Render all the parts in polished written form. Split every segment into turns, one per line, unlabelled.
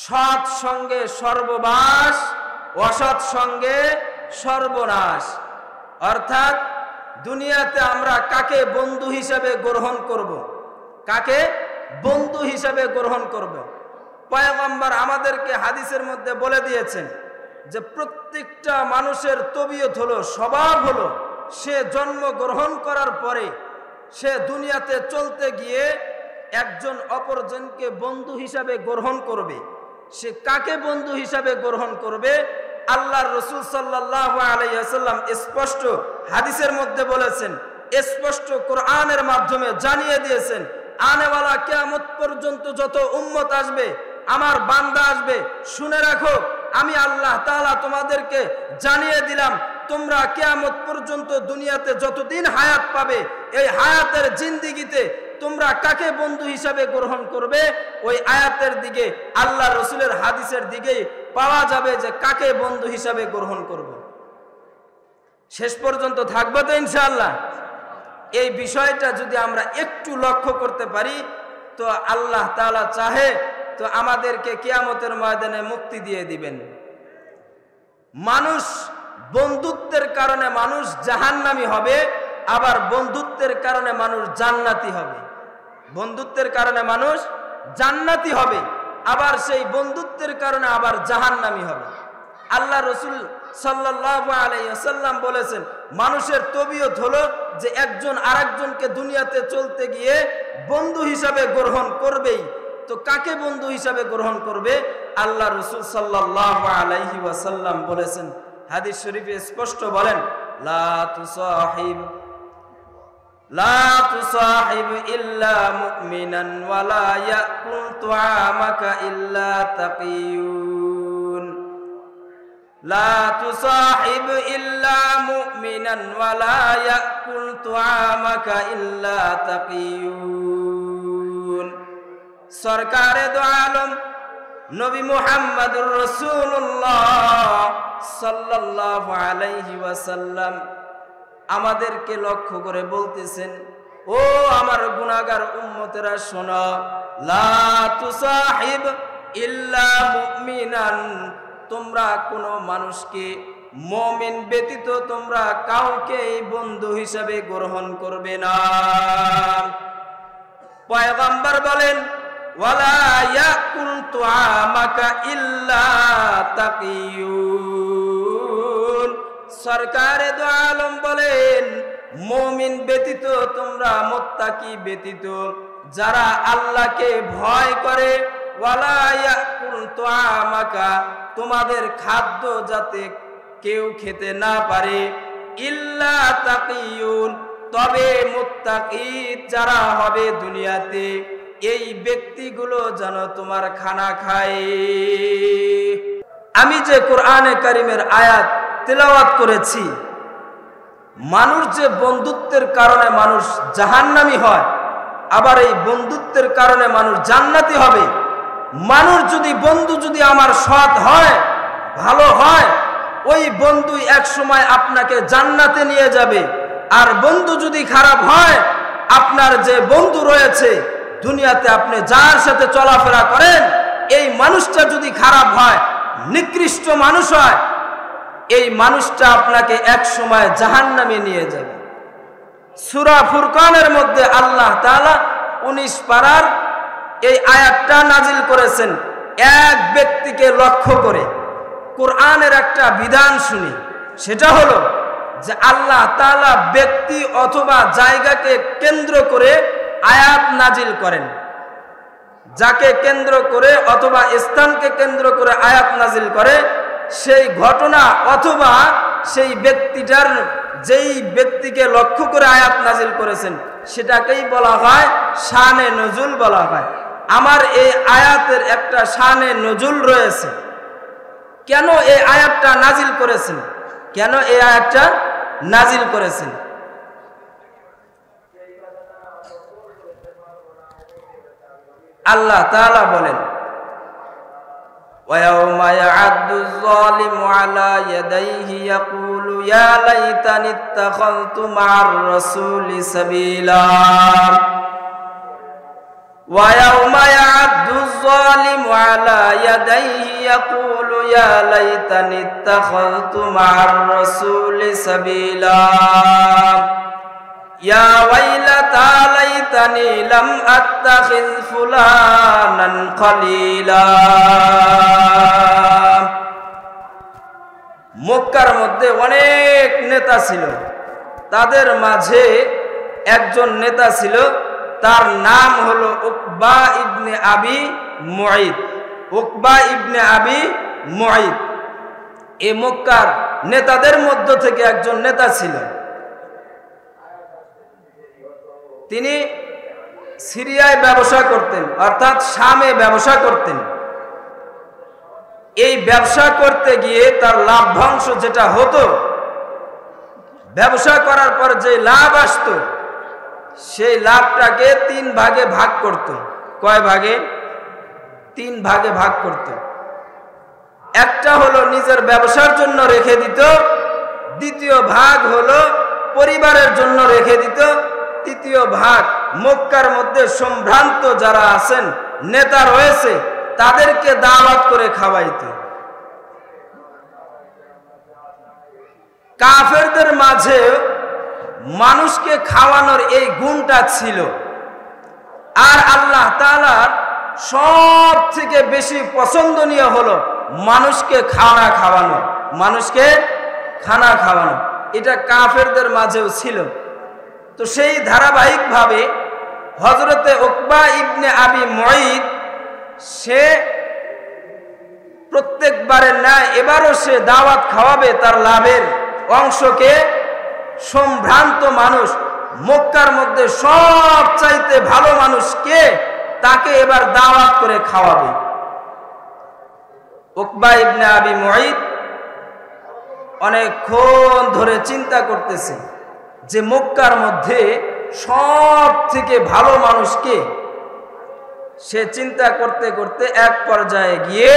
সৎ সঙ্গে সর্ববাস, অসৎ সঙ্গে সর্বনাশ। অর্থাৎ দুনিয়াতে আমরা কাকে বন্ধু হিসেবে গ্রহণ করব, কাকে বন্ধু হিসেবে গ্রহণ করব। পয়গম্বর আমাদেরকে হাদিসের মধ্যে বলে দিয়েছেন যে প্রত্যেকটা মানুষের তবিয়ত হলো, স্বভাব হলো, সে জন্ম গ্রহণ করার পরে সে দুনিয়াতে চলতে গিয়ে একজন অপরজনকে বন্ধু হিসাবে গ্রহণ করবে। সে কাকে বন্ধু হিসাবে গ্রহণ করবে? আল্লাহর রাসূল সাল্লাল্লাহু আলাইহি ওয়াসাল্লাম স্পষ্ট হাদিসের মধ্যে বলেছেন, স্পষ্ট কোরআনের মাধ্যমে জানিয়ে দিয়েছেন, আনেওয়ালা কিয়ামত পর্যন্ত যত উম্মত আসবে, আমার বান্দা আসবে, শুনে রাখো, আমি আল্লাহ তাআলা তোমাদেরকে জানিয়ে দিলাম, তোমরা কিয়ামত পর্যন্ত দুনিয়াতে যতদিন হায়াত পাবে, এই হায়াতের জিন্দেগিতে তোমরা কাকে বন্ধু হিসাবে গ্রহণ করবে, ওই আয়াতের দিকে, আল্লাহ রসুলের হাদিসের দিকে পাওয়া যাবে যে কাকে বন্ধু হিসাবে গ্রহণ করব। শেষ পর্যন্ত থাকবে তো ইনশাআল্লাহ। এই বিষয়টা যদি আমরা একটু লক্ষ্য করতে পারি তো আল্লাহ তাআলা চাহে তো আমাদেরকে কিয়ামতের ময়দানে মুক্তি দিয়ে দিবেন। মানুষ বন্ধুত্বের কারণে মানুষ জাহান্নামী হবে, আবার বন্ধুত্বের কারণে মানুষ জান্নাতি হবে। বন্ধুত্বের কারণে মানুষ জান্নাতি হবে, আবার সেই বন্ধুত্বের কারণে আবার জাহান্নামী হবে। আল্লাহ রসুল সাল্লাল্লাহু আলাইহি ওয়াসাল্লাম বলেছেন, মানুষের তবিয়ত হলো যে একজন আরেকজনকে দুনিয়াতে চলতে গিয়ে বন্ধু হিসাবে গ্রহণ করবেই। তো কাকে বন্ধু হিসাবে গ্রহণ করবে? আল্লাহ রসুল সাল্লাল্লাহু আলাইহি ওয়াসাল্লাম বলেছেন, হাদিস শরীফে স্পষ্ট বলেন, লা তুসাহিব ইল্লা মুমিনান ওয়ালা ইয়াকুল তুআমাকা ইল্লা তাকিয়ুন। লা তুসাহিব ইল্লা মুমিনান ওয়ালা ইয়াকুল তুআমাকা ইল্লা তাকিয়ুন। সরকারে দো আলম নবী মুহাম্মদুর রাসূলুল্লাহ সাল্লাল্লাহু আলাইহি ওয়াসাল্লাম আমাদেরকে লক্ষ্য করে বলতেছেন, ও আমার গুনাহগার উম্মতেরা শোনো, লা তুসাহিব ইল্লা মুমিনান, তোমরা কোনো মানুষকে, মুমিন ব্যতীত তোমরা কাউকে বন্ধু হিসেবে গ্রহণ করবে না। পয়গম্বর বলেন, ওয়ালা ইয়াকুল তুআমাকা ইল্লা তাকিয়ুন। সরকারে দো আলম বলেন, মুমিন ব্যতীত তোমরা, মুত্তাকি ব্যতীত যারা আল্লাহকে ভয় করে, ওয়ালা ইয়াকুল তুআমাকা, তোমাদের খাদ্য যাতে কেউ খেতে না পারে, ইল্লা তাকিয়ুন, তবে মুত্তাকি যারা হবে দুনিয়াতে, এই ব্যক্তিগুলো যেন তোমার খানা খায়। আমি যে কোরআনে কারিমের আয়াত তেলাওয়াত করেছি, মানুষ যে বন্ধুত্বের কারণে মানুষ জাহান্নামী হয়, আবার এই বন্ধুত্বের কারণে মানুষ জান্নাতি হবে। মানুষ যদি, বন্ধু যদি আমার সৎ হয়, ভালো হয়, ওই বন্ধু এক সময় আপনাকে জান্নাতে নিয়ে যাবে। আর বন্ধু যদি খারাপ হয়, আপনার যে বন্ধু রয়েছে দুনিয়াতে, আপনি যার সাথে চলাফেরা করেন, এই মানুষটা যদি খারাপ হয়, নিকৃষ্ট মানুষ হয়, এই মানুষটা আপনাকে এক সময় জাহান্নামে নিয়ে যাবে। সূরা ফুরকানের মধ্যে আল্লাহ তাআলা 19 পারার এই আয়াতটা নাজিল করেছেন এক ব্যক্তিকে লক্ষ্য করে। কোরআনের একটা বিধান শুনি, সেটা হলো যে আল্লাহ তাআলা ব্যক্তি অথবা জায়গাকে কেন্দ্র করে আয়াত নাজিল করেন। যাকে কেন্দ্র করে অথবা স্থানকে কেন্দ্র করে আয়াত নাজিল করে, সেই ঘটনা অথবা সেই ব্যক্তিটার, যেই ব্যক্তিকে লক্ষ্য করে আয়াত নাজিল করেছেন, সেটাকেই বলা হয় শানে নজুল বলা হয়। আমার এই আয়াতের একটা শানে নজুল রয়েছে। কেন এই আয়াতটা নাজিল করেছেন? কেন এই আয়াতটা নাজিল করেছেন? আল্লাহ তাআলা বলেন, وَيَوْمَ يَعَضُّ الظَّالِمُ عَلَى يَدَيْهِ يَقُولُ يَا لَيْتَنِي اتَّخَذْتُ مَعَ الرَّسُولِ سَبِيلًا وَيَوْمَ يَعَضُّ الظالم على يديه يقول يا ليتني اتخذت مع الرسول سبيلا يا ويلتى ليتني لم أتخذ فلانا خليلا। মক্কার মধ্যে অনেক নেতা ছিল, তাদের মাঝে একজন নেতা ছিল, তার নাম হলো উকবা ইবনে আবি মুঈত। উকবা ইবনে আবি মুঈত এই মক্কার নেতাদের মধ্য থেকে একজন নেতা ছিল। তিনি সিরিয়ায় ব্যবসা করতেন, অর্থাৎ শামে ব্যবসা করতেন। এই ব্যবসা করতে গিয়ে তার লাভ্যাংশ যেটা হতো, ব্যবসা করার পর যে লাভ আসতো, সেই লাভটাকে 3 ভাগে ভাগ করত। কয় ভাগে? 3 ভাগে ভাগ করত। একটা হলো নিজের ব্যবসার জন্য রেখে দিত, দ্বিতীয় ভাগ হলো পরিবারের জন্য রেখে দিত, তৃতীয় ভাগ মক্কার মধ্যে সম্ভ্রান্ত যারা আছেন, নেতা রয়েছে, তাদেরকে দাওয়াত করে খাওয়াইত। কাফেরদের মাঝে মানুষকে খাওয়ানোর এই গুণটা ছিল। আর আল্লাহ তাআলার সব থেকে বেশি পছন্দনীয় হলো মানুষকে খানা খাওয়ানো, মানুষকে খানা খাওয়ানো। এটা কাফেরদের মাঝেও ছিল। তো সেই ধারাবাহিকভাবে হযরতে উকবা ইবনে আবি মুঈত সে প্রত্যেকবারের ন্যায় এবারও সে দাওয়াত খাওয়াবে তার লাভের অংশকে সম্ভ্রান্ত মানুষ, মক্কার মধ্যে সব চাইতে ভালো মানুষ কে, তাকে এবার দাওয়াত করে খাওয়াবে। উকবা ইবনে আবি মুঈত অনেকক্ষণ ধরে চিন্তা করতেছে যে মক্কার মধ্যে সব থেকে ভালো মানুষ কে। সে চিন্তা করতে করতে এক পর্যায়ে গিয়ে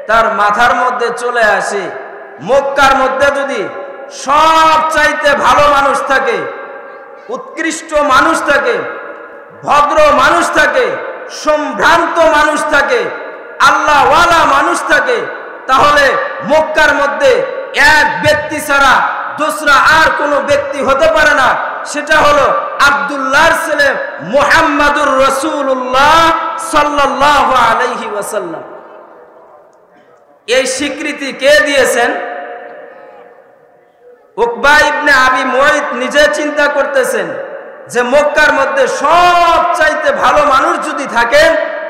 তার মাথার মধ্যে চলে আসে, মক্কার মধ্যে যদি সব চাইতে ভালো মানুষ থাকে, উৎকৃষ্ট মানুষ থাকে, ভদ্র মানুষ থাকে, সম্ভ্রান্ত মানুষ থাকে, আল্লাহওয়ালা মানুষ থাকে, তাহলে মক্কার মধ্যে এক ব্যক্তি ছাড়া দোসরা আর কোনো ব্যক্তি হতে পারে না। সেটা হলো আব্দুল্লাহর ছেলে মুহাম্মাদুর রাসূলুল্লাহ সাল্লাল্লাহু আলাইহি ওয়াসাল্লাম। এই স্বীকৃতি কে দিয়েছেন? উকবা ইবনে আবি মুঈত নিজে চিন্তা করতেছেন যে মক্কার মধ্যে সব চাইতে ভালো মানুষ যদি থাকেন,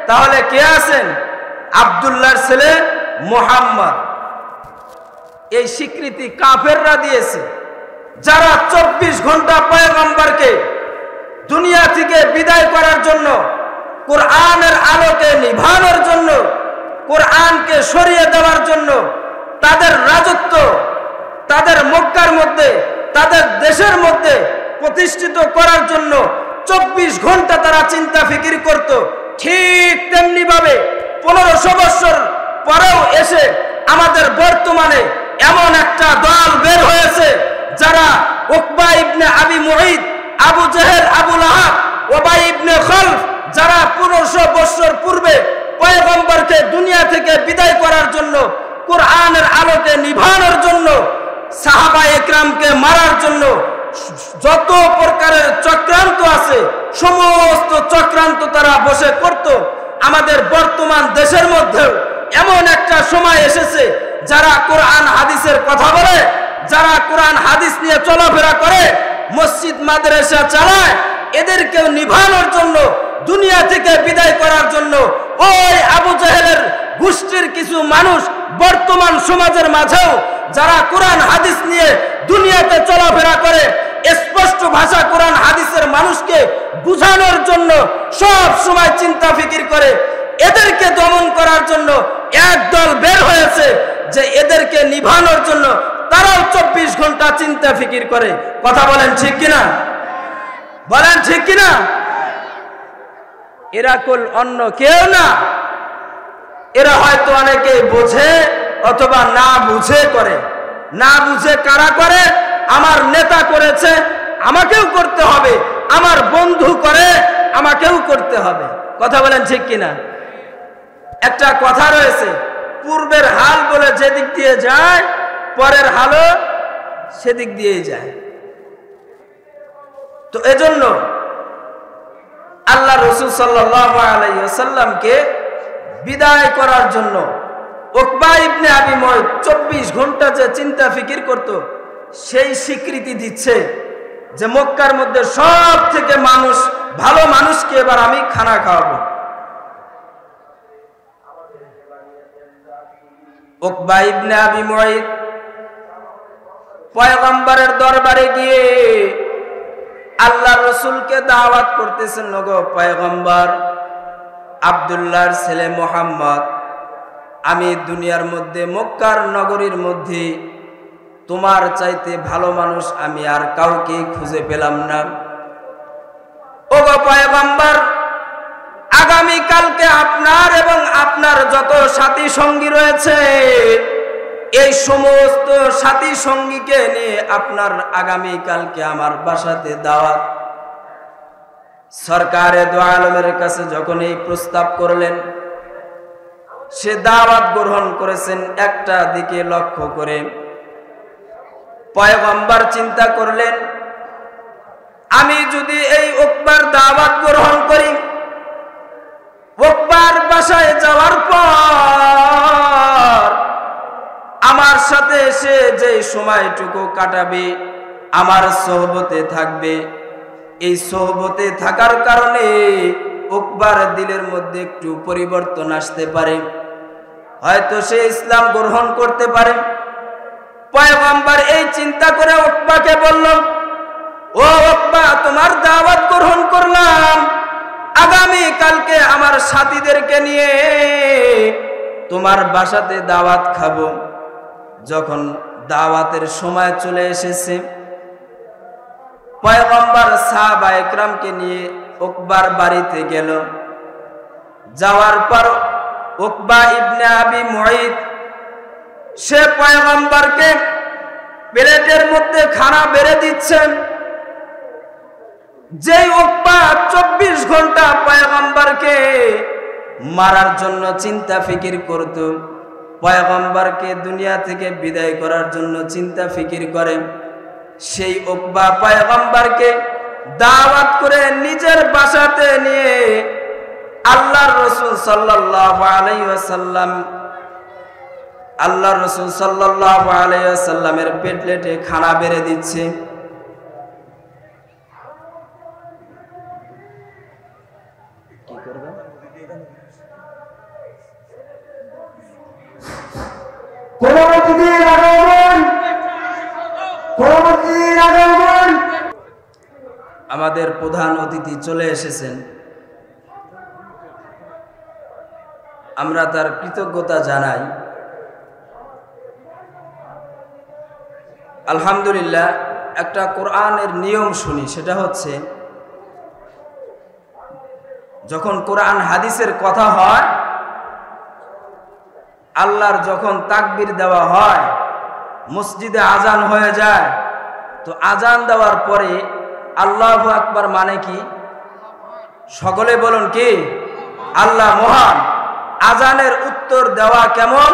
তাহলে কে আছেন? আব্দুল্লাহর ছেলে মুহাম্মদ। এই স্বীকৃতি কাফেররা দিয়েছে, যারা 24 ঘন্টা পয়গম্বরকে দুনিয়া থেকে বিদায় করার জন্য, কোরআনের আলোকে নিভানোর জন্য, কোরআনকে সরিয়ে দেওয়ার জন্য, তাদের রাজত্ব তাদের মক্কার মধ্যে, তাদের দেশের মধ্যে প্রতিষ্ঠিত করার জন্য 24 ঘন্টা তারা চিন্তা ফিকির করত। ঠিক তেমনি ভাবে 1500 বছর পরেও এসে আমাদের বর্তমানে এমন একটা দল বের হয়েছে, যারা উকবা ইবনে আবি মুঈত, আবু জেহেল, আবু লাহাব, উবাই ইবনে খালফ, যারা 1500 বছর পূর্বে পয়গম্বরকে দুনিয়া থেকে বিদায় করার জন্য, কোরআনের আলোকে নিভানোর জন্য, সাহাবায়ে একরামকে মারার জন্য যত প্রকারের চক্রান্ত আছে, সমস্ত চক্রান্ত তারা বসে করত। আমাদের বর্তমান দেশের মধ্যেও এমন একটা সময় এসেছে, যারা কোরআন হাদিসের কথা বলে, যারা কোরআন হাদিস নিয়ে চলাফেরা করে, মসজিদ মাদ্রাসা চালায়, এদেরকেও নিভানোর জন্য, দুনিয়া থেকে বিদায় করার জন্য ওই আবু জেহেলের গোষ্ঠীর কিছু মানুষ বর্তমান সমাজের মাঝেও যারা কোরআন হাদিস নিয়ে দুনিয়াতে চলাফেরা করে, স্পষ্ট ভাষা কোরআন হাদিসের মানুষকে বুঝানোর জন্য সব সময় চিন্তা ফিকির করে, এদেরকে দমন করার জন্য একদল বের হয়েছে যে এদেরকে নিভানোর জন্য তারাও 24 ঘন্টা চিন্তা ফিকির করে। কথা বলেন ঠিক কিনা? বলেন ঠিক কিনা? এরা কুল অন্য কেউ না, এরা হয়তো অনেকে বোঝে অথবা না বুঝে করে। না বুঝে কারা করে? আমার নেতা করেছে, আমাকেও করতে হবে, আমার বন্ধু করে, আমাকেও করতে হবে। কথা বলেন ঠিক কিনা? একটা কথা রয়েছে, পূর্বের হাল বলে যেদিক দিয়ে যায় পরের হালও সেদিক দিয়েই যায়। তো এজন্য আল্লাহ রাসূল সাল্লাল্লাহু আলাইহি ওয়াসাল্লামকে বিদায় করার জন্য উকবা ইবনে আবি মুয়ত 24 ঘন্টা যে চিন্তা ফিকির করত, সেই স্বীকৃতি দিচ্ছে যে মক্কার মধ্যে সব থেকে ভালো মানুষকে এবার আমি খানা খাওয়াবো। উকবা ইবনে আবি মুয়ত পয়গম্বরের দরবারে গিয়ে আল্লাহ রসুলকে দাওয়াত করতেছেন, নগো পয়গম্বর, আব্দুল্লাহর ছেলে মুহাম্মদ, আমি দুনিয়ার মধ্যে মক্কার নগরীর মধ্যে তোমার চাইতে ভালো মানুষ আমি আর কাউকে খুঁজে পেলাম না। ওগো পয়গম্বর, আগামী কালকে আপনার এবং আপনার যত সাথী সঙ্গী রয়েছে এই সমস্ত সাথী সঙ্গীকে নিয়ে আপনার আগামী কালকে আমার বাসাতে দাওয়াত। সরকারে দু আলমের কাছে যখন এই প্রস্তাব করলেন, সে দাওয়াত গ্রহণ করেছেন একটা দিকে লক্ষ্য করে। পয়গম্বর চিন্তা করলেন, আমি যদি এই উকবার দাওয়াত গ্রহণ করি, উকবার বাসায় যাওয়ার পর আমার সাথে সে যে সময়টুকু কাটাবে আমার সোহবতে থাকবে, এই সোহবতে থাকার কারণে উকবার দিলের মধ্যে একটু পরিবর্তন আসতে পারে, হয়তো সে ইসলাম গ্রহণ করতে পারে। পয়গম্বর এই চিন্তা করে উকবাকে বলল, ও উকবা, তোমার দাওয়াত গ্রহণ করলাম, আগামী কালকে আমার সাথীদেরকে নিয়ে তোমার বাসাতে দাওয়াত খাবো। যখন দাওয়াতের সময় চলে এসেছে, পয়গম্বর সাহাবা একরামকে নিয়ে উকবার বাড়িতে গেল। যাওয়ার পর উকবা ইবনে আবি মুয়ত সে পয়গম্বরকে প্লেটের মধ্যে খানা বেড়ে দিচ্ছেন। যেই উকবা 24 ঘন্টা পয়গম্বরকে মারার জন্য চিন্তা ফিকির করত, পয়গম্বরকে দুনিয়া থেকে বিদায় করার জন্য চিন্তা ফিকির করে, সেই উকবা পয়গম্বরকে দাওয়াত করে নিজের বাসাতে নিয়ে আল্লাহর রাসূল সাল্লাল্লাহু আলাইহি ওয়াসাল্লামের প্লেটে খানা বেড়ে দিচ্ছে। কি করবে? আমাদের প্রধান অতিথি চলে এসেছেন, আমরা তার কৃতজ্ঞতা জানাই। আলহামদুলিল্লাহ, একটা কোরআনের নিয়ম শুনি, সেটা হচ্ছে যখন কোরআন হাদিসের কথা হয়, আল্লাহর যখন তাকবীর দেওয়া হয়, মসজিদে আজান হয়ে যায়, তো আজান দেওয়ার পরে আল্লাহু আকবার মানে কি? সকলে বলুন কি? আল্লাহ মহান। আজানের উত্তর দেওয়া কেমন?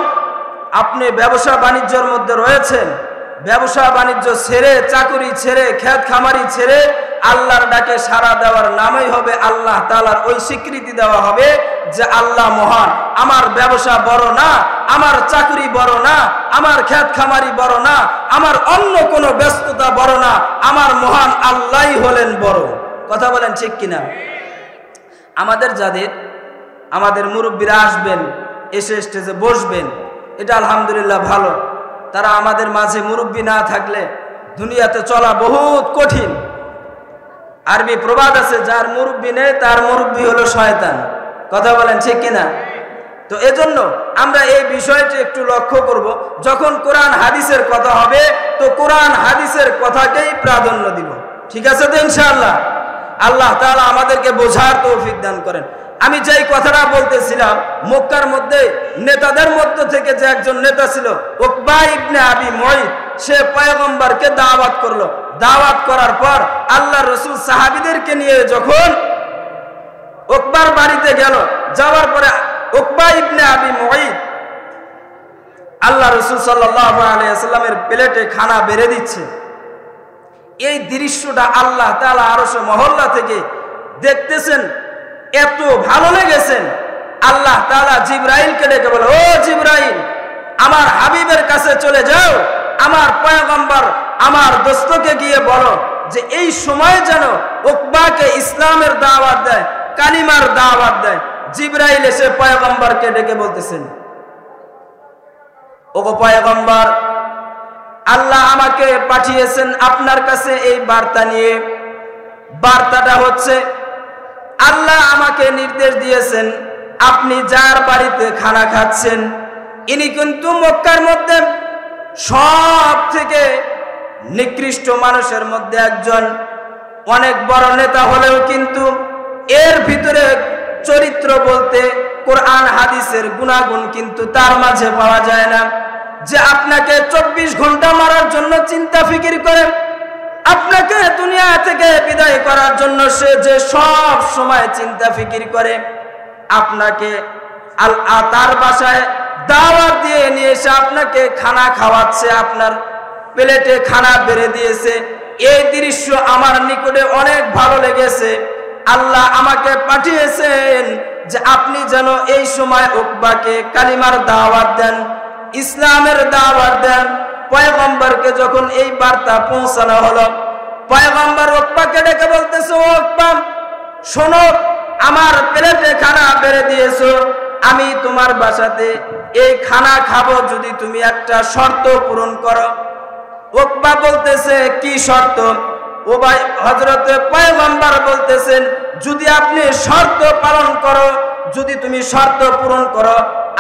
আপনি ব্যবসা বাণিজ্যের মধ্যে রয়েছেন, ব্যবসা বাণিজ্য ছেড়ে, চাকুরি ছেড়ে, খেত খামারি ছেড়ে আল্লাহর ডাকে সাড়া দেওয়ার নামই হবে আল্লাহ তাআলার ওই স্বীকৃতি দেওয়া হবে যে আল্লাহ মহান। আমার ব্যবসা বড় না, আমার চাকুরি বড় না, আমার খেত খামারি বড় না, আমার অন্য কোনো ব্যস্ততা বড় না, আমার মহান আল্লাহই হলেন বড়। কথা বলেন ঠিক কিনা? আমাদের মুরব্বীরা আসবেন, এসে স্টেজে বসবেন, এটা আলহামদুলিল্লাহ ভালো। তারা আমাদের মাঝে মুরব্বী না থাকলে দুনিয়াতে চলা বহুত কঠিন। আরবি প্রবাদ আছে, যার মুরব্বী নেই তার মুরব্বী হলো শয়তান। কথা বলেন ঠিক কিনা? তো এজন্য আমরা এই বিষয়টি একটু লক্ষ্য করব, যখন কোরআন হাদিসের কথা হবে তো কোরআন হাদিসের কথাকেই প্রাধান্য দিব। ঠিক আছে তো ইনশাআল্লাহ? আল্লাহ তাআলা আমাদেরকে বোঝার তৌফিক দান করেন। আমি যেই কথাটা বলতেছিলাম, মক্কার মধ্যে নেতাদের মধ্য থেকে যে একজন নেতা ছিল উকবা ইবনে আবি মুয়ত, সে পয়গম্বরকে দাওয়াত করলো। দাওয়াত করার পর আল্লাহ রাসূল সাহাবীদেরকে নিয়ে যখন উকবার বাড়িতে গেল, যাওয়ার পরে উকবা ইবনে আবি মুঈত আল্লাহ রাসূল সাল্লাল্লাহু আলাইহি ওয়াসাল্লামের প্লেটে খানা বেড়ে দিচ্ছে। এই দৃশ্যটা আল্লাহ তাআলা আরশে মহল্লা থেকে দেখতেছেন, এত ভালো লেগেছেন। আল্লাহ তাআলা জিবরাইলকে ডেকে বলে, ও জিবরাইল, আমার হাবিবের কাছে চলে যাও, আমার পয়গম্বর আমার দোস্তকে গিয়ে বলো যে এই সময় যেন উকবাকে ইসলামের দাওয়াত দেয়, কালিমার দাওয়াত দেয়। জিবরাইল এসে পয়গম্বরকে ডেকে বলতেছেন, ওগো পয়গম্বর, আল্লাহ আমাকে পাঠিয়েছেন আপনার কাছে এই বার্তা নিয়ে। বার্তাটা হচ্ছে, আল্লাহ আমাকে নির্দেশ দিয়েছেন আপনি যার বাড়িতে খানা খাচ্ছেন ইনি কিন্তু মক্কার মধ্যে সব থেকে নিকৃষ্ট মানুষের মধ্যে একজন। অনেক বড় নেতা হলেও কিন্তু এর ভিতরে চরিত্র বলতে কোরআন হাদিসের গুণাগুণ কিন্তু তার মাঝে পাওয়া যায় না। যে আপনাকে 24 ঘন্টা মারার জন্য চিন্তা ফিকির করে, আপনাকে দুনিয়া থেকে বিদায় করার জন্য সে যে সব সময় চিন্তা ফিকির করে, আপনাকে তার বাসায় দাওয়াত দিয়ে নিয়ে এসে আপনাকে খানা খাওয়াচ্ছে, আপনার প্লেটে খানা বেড়ে দিয়েছে। এই দৃশ্য আমার নিকটে অনেক ভালো লেগেছে। আল্লাহ আমাকে পাঠিয়েছেন যে আপনি যেন এই সময় উকবাকে কালিমার দাওয়াত দেন, ইসলামের দাওয়াত দেন। পয়গম্বরকে যখন এই বার্তা পৌঁছানো হলো, পয়গম্বর উকবাকে ডেকে বলতেছে, ও উকবা, শোনো, আমার প্লেটে খানা বেড়ে দিয়েছো, আমি তোমার বাসাতে এই খানা খাবো যদি তুমি একটা শর্ত পূরণ করো। উকবা বলতেছে, কি শর্ত? ও ভাই, হযরতে পয়গম্বর বলতেছেন, যদি আপনি শর্ত পালন করো, যদি তুমি শর্ত পূরণ করো,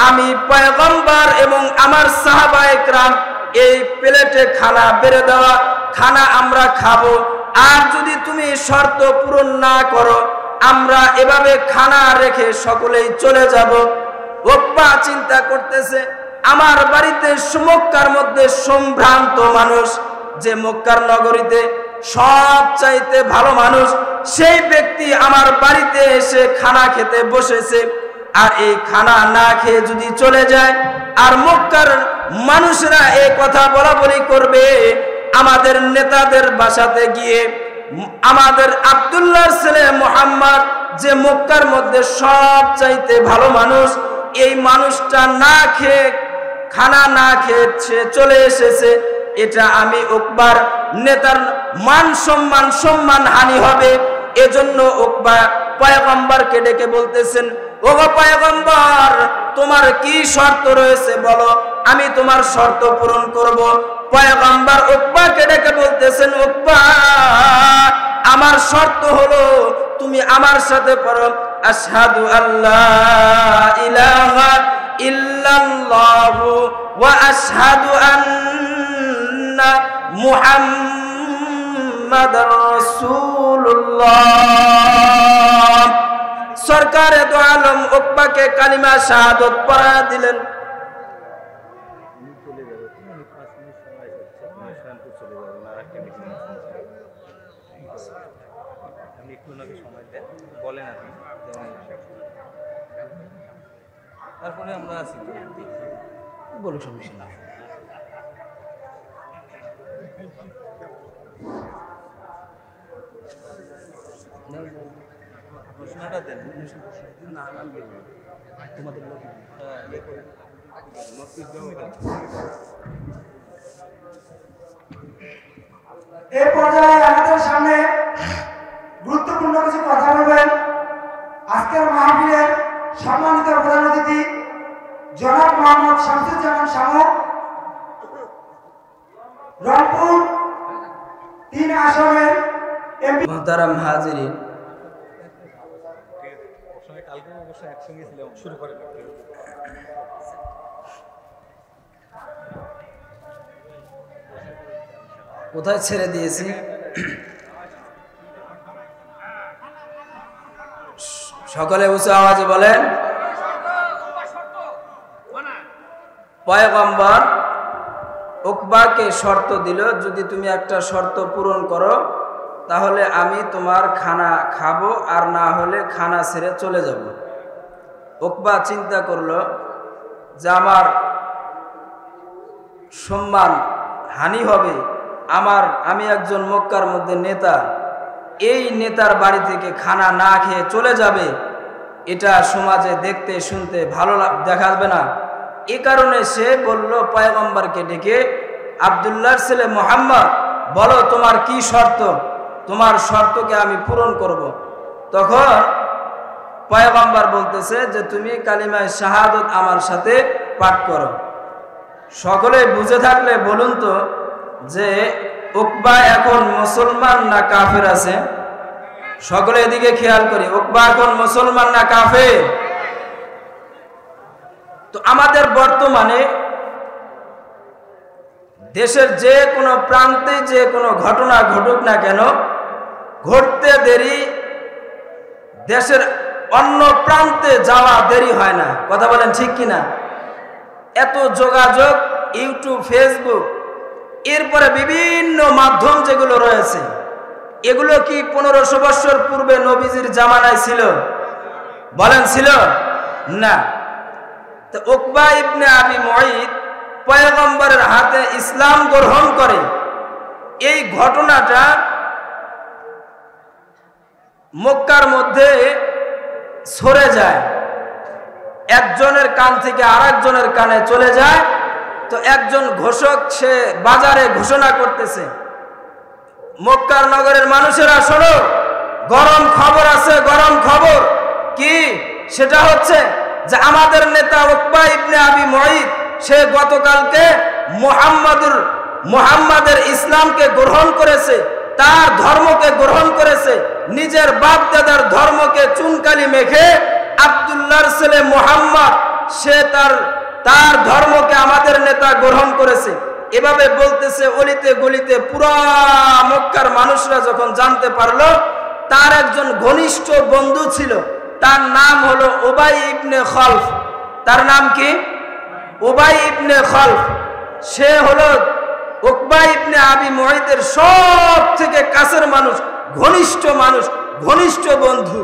আমি পয়গম্বর এবং আমার সাহাবায়ে কেরাম এই প্লেটে খানা বেড়ে দেওয়া খানা আমরা খাবো। আর যদি তুমি শর্ত পূরণ না করো, আমরা এভাবে খানা রেখে সকলেই চলে যাব। উকবা চিন্তা করতেছে, আমার বাড়িতে মক্কার মধ্যে সম্ভ্রান্ত মানুষ, যে মক্কার নগরীতে সব চাইতে ভালো মানুষ, সেই ব্যক্তি আমার বাড়িতে এসে খানা খেতে বসেছে। আর এই খানা না খেয়ে যদি চলে যায়, আর মক্কার মানুষরা এই কথা বলা বলি করবে, আমাদের নেতাদের বাসাতে গিয়ে আমাদের আব্দুল্লাহর ছেলে মুহাম্মদ, যে মক্কার মধ্যে সব চাইতে ভালো মানুষ, এই মানুষটা না খেয়ে খানা না খেয়ে চলে এসেছে, এটা আমি উকবার নেতার মান সম্মান হানি হবে। এজন্য উকবা পয়গম্বরকে ডেকে বলতেছেন, ওগো পয়গম্বর, তোমার কি শর্ত রয়েছে বলো, আমি তোমার শর্ত পূরণ করব। পয়গম্বর উকবাকে ডেকে বলতেছেন, উকবা, আমার শর্ত হলো তুমি আমার সাথে পড়ো, আশহাদু আল্লাহ ইলাহা ইল্লাল্লাহু ওয়া আশহাদু আন্না মুহাম্মাদার রাসূলুল্লাহ। সরকারে দো আলম উকবাকে কালিমা শাহাদাত পড়া দিলেন।
তারপরে আমরা আছি,
বলো, সমস্যা না।
ঘোষণাটা দেন
না, তোমাদের
এই পর্যায়ে আমাদের সামনে গুরুত্বপূর্ণ কিছু কথা বলবেন আজকের মাহফিলের সম্মানিত প্রধান অতিথি জনাব মোহাম্মদ শামসুজ্জামান শামু, রংপুর 3 আসনের এমপি।
মুহতারাম হাজিরিন,
কালকে অবশ্য একসঙ্গে ছিলাম, শুরু করে
কোথায় ছেড়ে দিয়েছি? সকলে উঁচু আওয়াজে বলেন, পয়গম্বর উকবাকে শর্ত দিল, যদি তুমি একটা শর্ত পূরণ করো তাহলে আমি তোমার খানা খাবো, আর না হলে খানা ছেড়ে চলে যাব। উকবা চিন্তা করলো যে আমার সম্মান হানি হবে, আমি একজন মক্কার মধ্যে নেতা, এই নেতার বাড়ি থেকে খানা না খেয়ে চলে যাবে, এটা সমাজে দেখতে শুনতে ভালো দেখাবে না। এ কারণে সে বলল পয়গম্বরকে ডেকে, আব্দুল্লাহর ছেলে মুহাম্মদ, বলো তোমার কি শর্ত, তোমার শর্তকে আমি পূরণ করব। তখন পয়গম্বর বলতেছে যে তুমি কালিমায়ে শাহাদাত আমার সাথে পাঠ করো। সকলে বুঝে থাকলে বলুন তো যে উকবা এখন মুসলমান না কাফের আছে? সকলে এদিকে খেয়াল করি, উকবা এখন মুসলমান না কাফের? তো আমাদের বর্তমানে দেশের যে কোনো প্রান্তে যে কোনো ঘটনা ঘটুক না কেন, ঘটতে দেরি, দেশের অন্য প্রান্তে যাওয়া দেরি হয় না। কথা বলেন ঠিক কিনা? এত যোগাযোগ, ইউটিউব, ফেসবুক, এরপরে বিভিন্ন মাধ্যম যেগুলো রয়েছে, এগুলো কি 1500 বছর পূর্বে নবীজির জামানায় ছিল? বলেন ছিল না। তো উকবা ইবনে আবি মুঈত পয়গম্বরের হাতে ইসলাম গ্রহণ করে, এই ঘটনাটা মক্কার মধ্যে ছড়ে যায়, একজনের কান থেকে আরেকজনের কানে চলে যায়। তো একজন ঘোষক সে বাজারে ঘোষণা করতেছে, মক্কার নগরের মানুষেরা শোনো, গরম খবর আছে, গরম খবর। কি সেটা? হচ্ছে যে আমাদের নেতা উকবা ইবনে আবি মুঈত সে গতকালকে মুহাম্মাদের ইসলামকে গ্রহণ করেছে, তার ধর্মকে গ্রহণ করেছে, নিজের বাপ দাদার ধর্মকে চুনকালি মেখে আব্দুল্লাহর ছেলে মুহাম্মদ সে তার ধর্মকে আমাদের নেতা গ্রহণ করেছে। এভাবে বলতেছে, অলিতে গলিতে পুরা মক্কার মানুষরা যখন জানতে পারলো, তার একজন ঘনিষ্ঠ বন্ধু ছিল, তার নাম হলো উবাই ইবনে খলফ। তার নাম কি? উবাই ইবনে খলফ। সে হলো উকবা ইবনে আবি মুঈতের সব থেকে কাছের মানুষ, ঘনিষ্ঠ বন্ধু।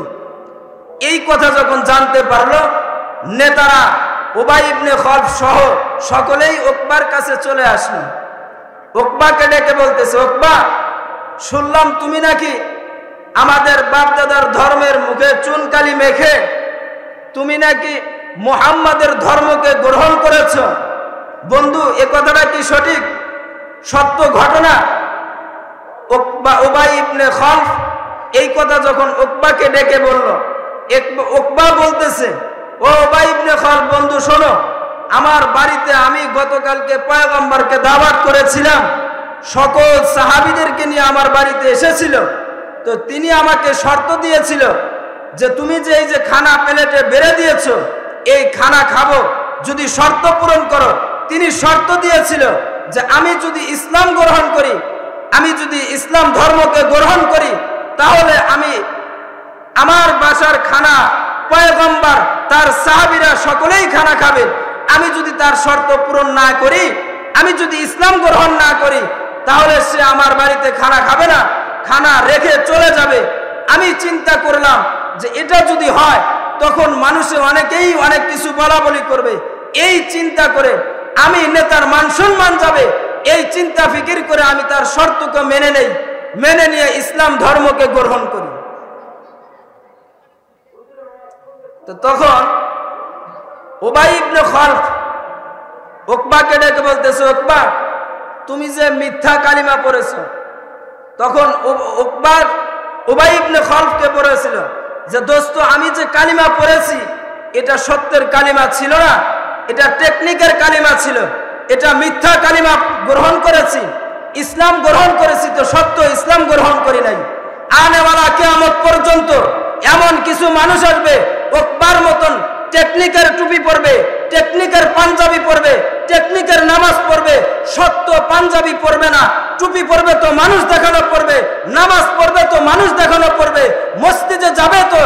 এই কথা যখন জানতে পারলো, নেতারা উবাই ইবনে খলফ সহ সকলেই উকবার কাছে চলে আসলো। উকবাকে ডেকে বলতেছে, উকবা, শুনলাম তুমি নাকি আমাদের বাপদাদার ধর্মের মুখে চুনকালি মেখে তুমি নাকি মুহাম্মাদের ধর্মকে গ্রহণ করেছ। বন্ধু, এ কথাটা কি সঠিক, সত্য ঘটনা? উবাই ইবনে খলফ এই কথা যখন উকবাকে ডেকে বলল, উকবা বলতেছে, ও উবাই ইবনে খলফ, বন্ধু শোনো, আমার বাড়িতে আমি গতকালকে পয়গম্বরকে দাওয়াত করেছিলাম, সকল সাহাবীদেরকে নিয়ে আমার বাড়িতে এসেছিল। তো তিনি আমাকে শর্ত দিয়েছিল যে তুমি যে এই যে খানা প্লেটে বেড়ে দিয়েছো, এই খানা খাবো যদি শর্ত পূরণ করো। তিনি শর্ত দিয়েছিল যে আমি যদি ইসলাম গ্রহণ করি, আমি যদি ইসলাম ধর্মকে গ্রহণ করি, তাহলে আমার বাসার খানা পয়গম্বর তার সাহাবীরা সকলেই খানা খাবে। আমি যদি তার শর্ত পূরণ না করি, আমি যদি ইসলাম গ্রহণ না করি, তাহলে সে আমার বাড়িতে খানা খাবে না, খানা রেখে চলে যাবে। আমি চিন্তা করলাম যে এটা যদি হয়, তখন মানুষে অনেকেই অনেক কিছু বলা বলি করবে। এই চিন্তা করে আমি নেতার মান সম্মান যাবে, এই চিন্তা ফিকির করে আমি তার শর্তকে মেনে নিয়ে ইসলাম ধর্মকে গ্রহণ করি। তো তখন উবাই ইবনে খলফ উকবাকে ডেকে বলতেছে, উকবা, তুমি যে মিথ্যা কালিমা পড়েছো। তখন উবাই ইবনে খলফকে বলেছিল যে দোস্ত, আমি যে কালিমা পড়েছি এটা সত্যের কালিমা ছিল না, এটা টেকনিকের কালিমা ছিল, এটা মিথ্যা কালিমা গ্রহণ করেছি, ইসলাম গ্রহণ করেছি, তো সত্য ইসলাম গ্রহণ করি নাই। আনেওয়ালা কিয়ামত পর্যন্ত এমন কিছু মানুষ আসবে, উকবার মতন টেকনিকের টুপি পরবে, টেকনিকের পাঞ্জাবি পরবে, টেকনিকের নামাজ পড়বে, সত্য পাঞ্জাবি পরবে না, টুপি পরবে তো মানুষ দেখানো পড়বে, নামাজ পড়বে তো মানুষ দেখানো পড়বে, মসজিদে যাবে তো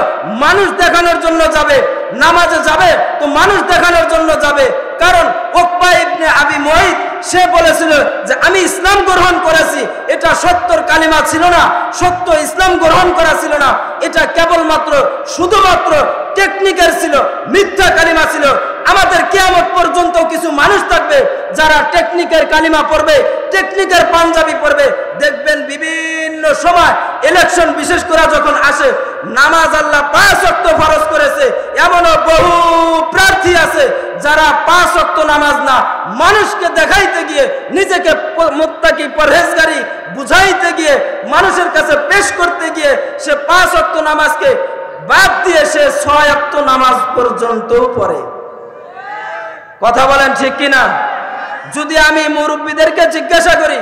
মানুষ দেখানোর জন্য যাবে, নামাজে যাবে তো মানুষ দেখানোর জন্য যাবে। কারণ উকবা ইবনে আবি মুঈত সে বলেছিল যে আমি ইসলাম গ্রহণ করেছি, এটা সত্যর কালিমা ছিল না, সত্য ইসলাম গ্রহণ করা ছিল না, এটা কেবলমাত্র শুধুমাত্র টেকনিকের ছিল, মিথ্যা কালিমা ছিল। আমাদের কিয়ামত পর্যন্ত কিছু মানুষ থাকবে যারা টেকনিকের কালিমা পড়বে, টেকনিকের পাঞ্জাবি পড়বে। দেখবেন বিভিন্ন সময় ইলেকশন বিশেষ করে যখন আসে, নামাজ আল্লাহ 5 ওয়াক্ত ফরজ করেছে, এমনও বহু প্রার্থী আছে যারা 5 ওয়াক্ত নামাজ না, মানুষকে দেখাইতে গিয়ে, নিজেকে মুত্তাকি পরহেজগারি বুঝাইতে গিয়ে, মানুষের কাছে পেশ করতে গিয়ে সে 5 ওয়াক্ত নামাজকে বাদ দিয়ে সে 6 ওয়াক্ত নামাজ পর্যন্ত পড়ে। কথা বলেন ঠিক কিনা? যদি আমি মুরব্বীদেরকে জিজ্ঞাসা করি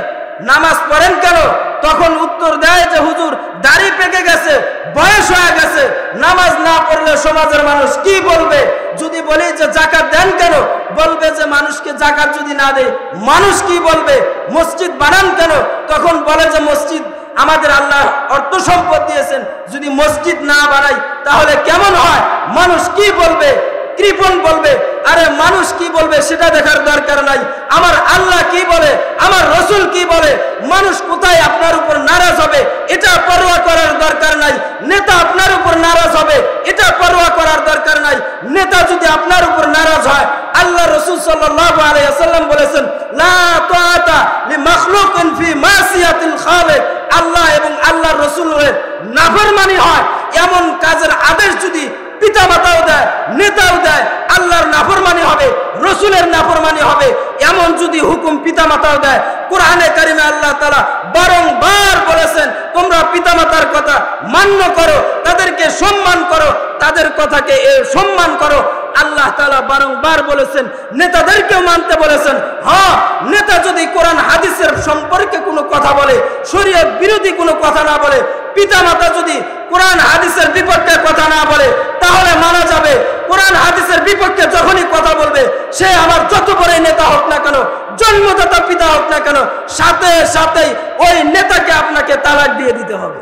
নামাজ পড়েন কেন, তখন উত্তর দেয় যে হুজুর দাড়ি পেকে গেছে, বয়স হয়ে গেছে, নামাজ না পড়লে সমাজের মানুষ কি বলবে। যদি বলি যে যাকাত দেন কেন, বলবে যে মানুষকে যাকাত যদি না দেয় মানুষ কি বলবে। মসজিদ বানান কেন, তখন বলে যে মসজিদ আমাদের আল্লাহ অর্থ সম্পদ দিয়েছেন, যদি মসজিদ না বানাই তাহলে কেমন হয়, মানুষ কি বলবে, কৃপণ বলবে। আরে মানুষ কি বলবে সেটা দেখার দরকার নাই, আমার আল্লাহ কি বলে, আমার রসুল কি বলে, মানুষ কোথায় আপনার উপর নারাজ হবে এটা পরোয়া করার দরকার নাই। নেতা আপনার উপর নারাজ হবে এটা পরোয়া করার দরকার নাই। নেতা যদি আপনার উপর নারাজ হয়, আল্লাহ রসুল সাল্লাল্লাহু আলাইহি ওয়াসাল্লাম বলেছেন লা তাআতা লিমাখলুকিন ফি মাসিয়াতিল খালিক, আল্লাহ এবং আল্লাহর রাসূলের নাফরমানি হয় এমন কাজের আদেশ যদি পিতামাতাও দেয়, নেতাও দেয়, আল্লাহর নাফরমানি হবে, রসুলের নাফরমানি হবে এমন যদি হুকুম পিতামাতাও দেয়। কোরআনে কারিমে আল্লাহ তাআলা বারংবার বলেছেন তোমরা পিতামাতার কথা মান্য করো, তাদেরকে সম্মান করো, তাদের কথাকে সম্মান করো। আল্লাহ তাআলা বারংবার বলেছেন নেতাদেরকেও মানতে বলেছেন। হ্যাঁ, নেতা যদি কোরআন হাদিসের সম্পর্কে কোনো কথা বলে, শরীয়ত বিরোধী কোনো কথা না বলে, পিতামাতা যদি কোরআন হাদিসের বিপক্ষে কথা না বলে তাহলে মানা যাবে। কোরআন হাদিসের বিপক্ষে যখনই কথা বলবে সে আমার যত বড় নেতা হোক না কেন, জন্মদাতা পিতা হোক না কেন, সাথে সাথেই ওই নেতাকে আপনাকে তালাক দিয়ে দিতে হবে।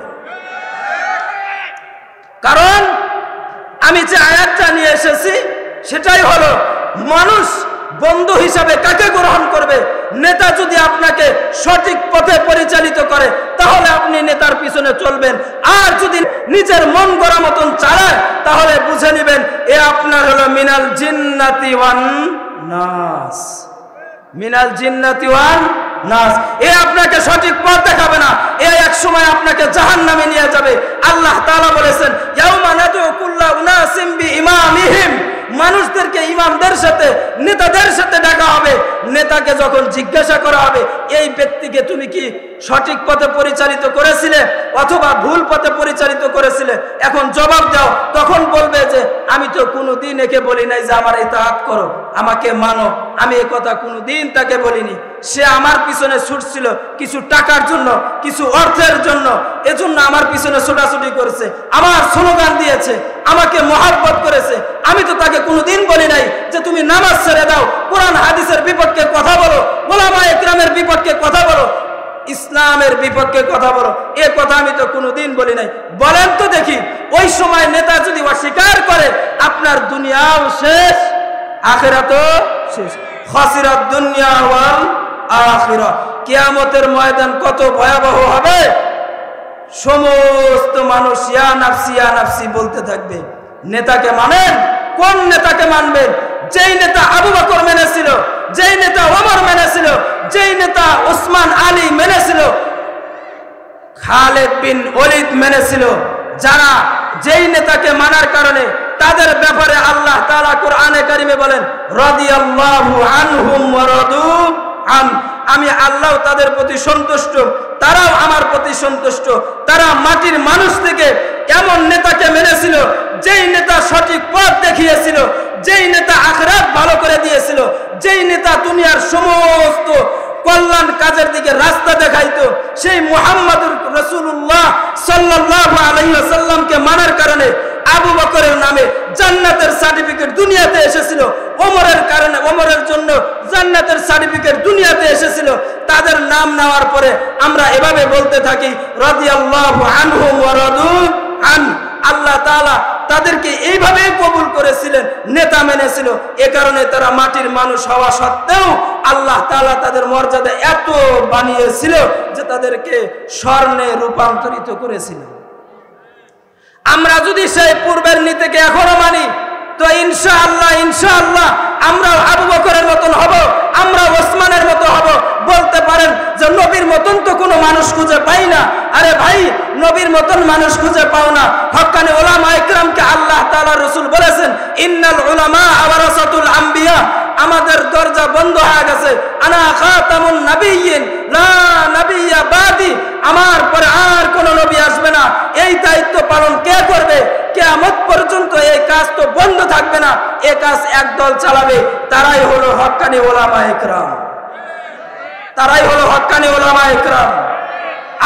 কারণ আমি যে আয়াতটা নিয়ে এসেছি সেটাই হলো মানুষ বন্ধু হিসাবে কাকে গ্রহণ করবে। নেতা যদি আপনাকে সঠিক পথে পরিচালিত করে তাহলে আপনি নেতার পিছনে চলবেন, আর যদি নিজের মন গড়া মতন চালায় তাহলে বুঝে নেবেন এ আপনার হলো মিনাল জিন্নাতি ওয়ান নাস, মিনাল জিন্নাতি ওয়ান নাস। এ আপনাকে সঠিক পথ দেখাবে না, এ এক সময় আপনাকে জাহান্নামে নিয়ে যাবে। আল্লাহ তাআলা বলেছেন ইয়াউমা নাদউ কুল্লা উনাসিম বিইমামিহিম, মানুষদেরকে ইমামদের সাথে, নেতাদের সাথে ডাকা হবে। নেতাকে যখন জিজ্ঞাসা করা হবে এই ব্যক্তিকে তুমি কি সঠিক পথে পরিচালিত করেছিলে অথবা ভুল পথে পরিচালিত করেছিলে, এখন জবাব দাও। তখন বলবে যে আমি তো কোনোদিন একে বলি নাই যে আমার ইতাআত করো, আমাকে মানো, আমি এই কথা কোনোদিন তাকে বলিনি। সে আমার পিছনে ছুটছিল কিছু টাকার জন্য, কিছু অর্থের জন্য, এজন্য আমার পিছনে ছোটাছুটি করেছে, আমার স্লোগান দিয়েছে, আমাকে মহব্বত করেছে। আমি তো তাকে কোনোদিন বলি নাই যে তুমি নামাজ ছেড়ে দাও, কোরআন হাদিসের বিপক্ষে কথা বলো, উলামায়ে কেরামের বিপক্ষে কথা বলো, ইসলামের বিপক্ষে কথা বলো, এ কথা আমি তো কোনোদিন বলি নাই। বলেন তো দেখি, ওই সময় নেতা যদি অস্বীকার করে আপনার দুনিয়াও শেষ, আখিরাতও শেষ। খাসিরাত দুনিয়া ওয়াল আখিরা, কিয়ামতের ময়দান কত ভয়াবহ হবে। সমস্ত মানুষ ইয়া নাফসি ইয়া নাফসি বলতে থাকবে। নেতাকে মানেন? কোন নেতাকে মানবেন? যেই নেতা আবু বকর মেনেছিল, যেই নেতা ওমর মেনেছিল, যেই নেতা ওসমান আলী মেনেছিল, খালিদ বিন ওয়ালিদ মেনেছিল, যারা যেই নেতাকে মানার কারণে তাদের ব্যাপারে আল্লাহ তাআলা কোরআনে কারিমে বলেন রাদিয়াল্লাহু আনহুম ওয়া রাদু আন, আমি আল্লাহ তাদের প্রতি সন্তুষ্ট, তারাও আমার প্রতি সন্তুষ্ট। তারা মাটির মানুষ থেকে এমন নেতাকে মেনেছিল যেই নেতা সঠিক পথ দেখিয়েছিল, যেই নেতা আখিরাত ভালো করে দিয়েছিল, যেই নেতা দুনিয়ার সমস্ত কল্যাণ কাজের দিকে রাস্তা দেখাইতো। সেই মুহাম্মদুর রাসূলুল্লাহ সাল্লাল্লাহু আলাইহি ওয়াসাল্লামকে মানার কারণে আবু বকরের নামে জান্নাতের সার্টিফিকেট দুনিয়াতে এসেছিল, ওমরের কারণে ওমরের জন্য জান্নাতের সার্টিফিকেট দুনিয়াতে এসেছিল। তাদের নাম নেওয়ার পরে আমরা এভাবে বলতে থাকি রাদিয়াল্লাহু আনহুম ওয়া রাদু আন। আল্লাহ তাআলা তাদেরকে এইভাবেই কবুল করেছিলেন, নেতা মেনেছিল। এ কারণে তারা মাটির মানুষ হওয়া সত্ত্বেও আল্লাহ তাআলা তাদের মর্যাদা এত বানিয়েছিল যে তাদেরকে স্বর্ণে রূপান্তরিত করেছিলেন। আমরা যদি সেই পূর্বের নীতিকে এখনো মানি তো ইনশাআল্লাহ আমরা আবু বকরের মতন হব, আমরা ওসমানের মতো হব। বলতে পারেন যে নবীর মতন তো কোনো মানুষ খুঁজে পাই না। আরে ভাই, নবীর মতন মানুষ খুঁজে পাও না। হক্কানি উলামা ইকরামকে আল্লাহ তাআলা রাসূল বলেছেন, ইন্নাল উলামা ওয়ারাসাতুল আম্বিয়া, আমাদের দরজা বন্ধ হয়ে গেছে। আনা খাতামুন নাবিয়্যিন লা নাবিয়্যা বাদি, আমার পরে আর কোনো নবী আসবে না। এই দায়িত্ব পালন কে করবে? কিয়ামত পর্যন্ত এই কাজ তো বন্ধ থাকবে না। এই কাজ একদল চালাবে, তারাই হলো হক্কানি উলামা ইকরাম, তারাই হলো হক্কানি উলামা ইকরাম।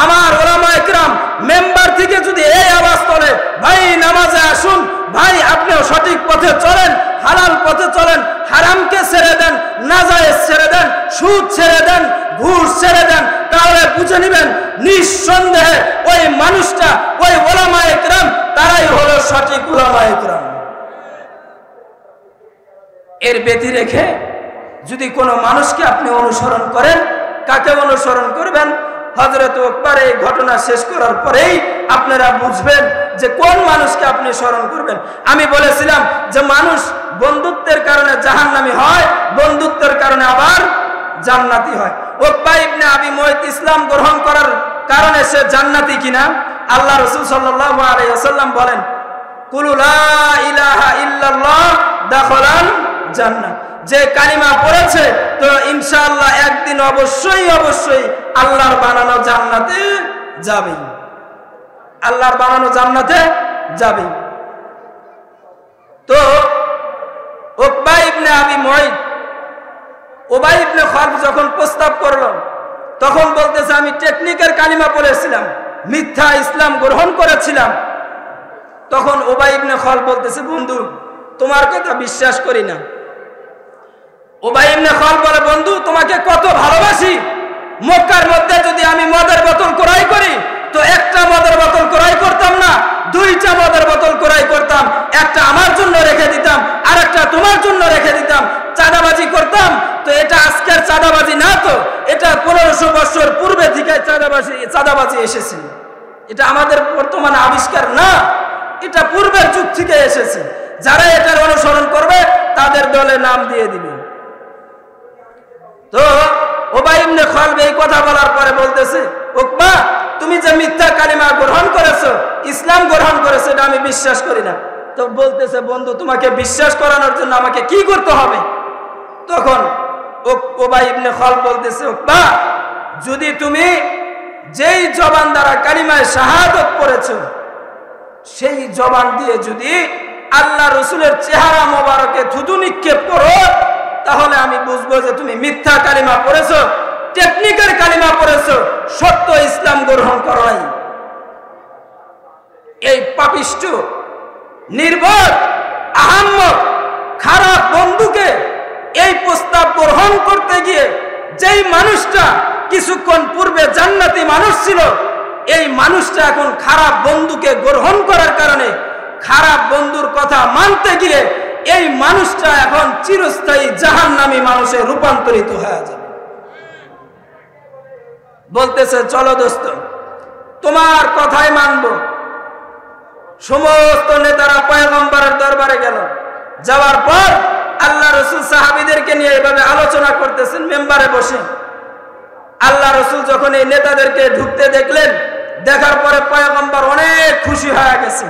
আমার উলামা ইকরাম মেম্বার থেকে যদি এই আওয়াজ তোলে, ভাই নামাজে আসুন, ভাই আপনিও সঠিক পথে চলেন, হালাল পথে চলেন, হারামকে ছেড়ে দেন, নাজায়েজ ছেড়ে দেন, সুদ ছেড়ে দেন, ঘুষ ছেড়ে দেন, তাহলে বুঝে নেবেন নিঃসন্দেহে ওই মানুষটা, ওই উলামা ইকরাম, তারাই হলো সঠিক উলামা ইকরাম। এর ব্যতি রেখে যদি কোনো মানুষকে আপনি অনুসরণ করেন, কাকে অনুসরণ করবেন? হযরত উকবার এই ঘটনা শেষ করার পরেই আপনারা বুঝবেন যে কোন মানুষকে আপনি স্মরণ করবেন। আমি বলেছিলাম যে মানুষ বন্ধুত্বের কারণে জাহান্নামী হয়, বন্ধুত্বের কারণে আবার জান্নাতি হয়। উকবা ইবনে আবি মুয়ত ইসলাম গ্রহণ করার কারণে সে জান্নাতি কিনা? আল্লাহ রাসূল সাল্লাল্লাহু আলাইহি ওয়াসাল্লাম বলেন, কুলু লা ইলাহা ইল্লাল্লাহ দাখালাল জান্নাহ, যে কালিমা পড়েছে তো ইনশাআল্লাহ একদিন অবশ্যই আল্লাহর বানানো জান্নাতে যাবে, আল্লাহর বানানো জান্নাতে যাবে। তো উকবা ইবনে আবি মুয়ত উবাই ইবনে খালদ যখন প্রস্তাব করলো, তখন বলতেছে আমি টেকনিকের কালিমা পড়েছিলাম, মিথ্যা ইসলাম গ্রহণ করেছিলাম। তখন উবাই ইবনে খালদ বলতেছে, বন্ধু তোমার কথা বিশ্বাস করি না। উবাই ইবনে খালদ বলে, বন্ধু তোমাকে কত ভালোবাসি, মক্কার মধ্যে যদি আমি মদের বোতল ক্রয় করি তো একটা মদের বোতল ক্রয় করতাম না, দুইটা মদের বোতল ক্রয় করতাম, একটা আমার জন্য রেখে দিতাম আর একটা তোমার জন্য রেখে দিতাম। চাঁদাবাজি করতাম তো এটা আজকের চাঁদাবাজি না, তো এটা 1500 বছর পূর্বে থেকে চাঁদাবাজি এসেছে। এটা আমাদের বর্তমানে আবিষ্কার না, এটা পূর্বের যুগ থেকে এসেছে। যারা এটার অনুসরণ করবে তাদের দলে নাম দিয়ে দিবে। তো উবাই ইবনে খালদ এই কথা বলার পরে বলতেছে, উকবা তুমি যে মিথ্যা কালিমা গ্রহণ করেছো, ইসলাম গ্রহণ করেছো, এটা আমি বিশ্বাস করি না। তো বলতেছে, বন্ধু তোমাকে বিশ্বাস করানোর জন্য আমাকে কি করতে হবে? তখন উবাই ইবনে খালদ বলতেছে, উকবা যদি তুমি যেই জবান দ্বারা কালিমায়ে শাহাদাত পড়েছো সেই জবান দিয়ে যদি আল্লাহ রাসূলের চেহারা মোবারকে থুতু নিক্ষেপ করো, তাহলে আমি বুঝবো যে তুমি মিথ্যা কালিমা পড়েছো, টেকনিকের কালিমা পড়েছো, সত্য ইসলাম গ্রহণ করো নাই। এই পাপিষ্ঠ, নির্বোধ, আহাম্মক, খারাপ বন্ধুকে এই প্রস্তাব গ্রহণ করতে গিয়ে যেই মানুষটা কিছুক্ষণ পূর্বে জান্নাতি মানুষ ছিল, এই মানুষটা এখন খারাপ বন্ধুকে গ্রহণ করার কারণে, খারাপ বন্ধুর কথা মানতে গিয়ে এই মানুষটা এখন চিরস্থায়ী জাহান্নামী মানুষে রূপান্তরিত হয়ে যাবে। বলতেছে, চলো দোস্ত তোমার কথাই মানবো। সমস্ত নেতারা পয়গম্বরের দরবারে গেল। যাওয়ার পর আল্লাহ রাসূল সাহাবীদেরকে নিয়ে এভাবে আলোচনা করতেছেন মেম্বারে বসে। আল্লাহ রাসূল যখন এই নেতাদেরকে ঢুকতে দেখলেন, দেখার পরে পয়গম্বর অনেক খুশি হয়ে গেছে।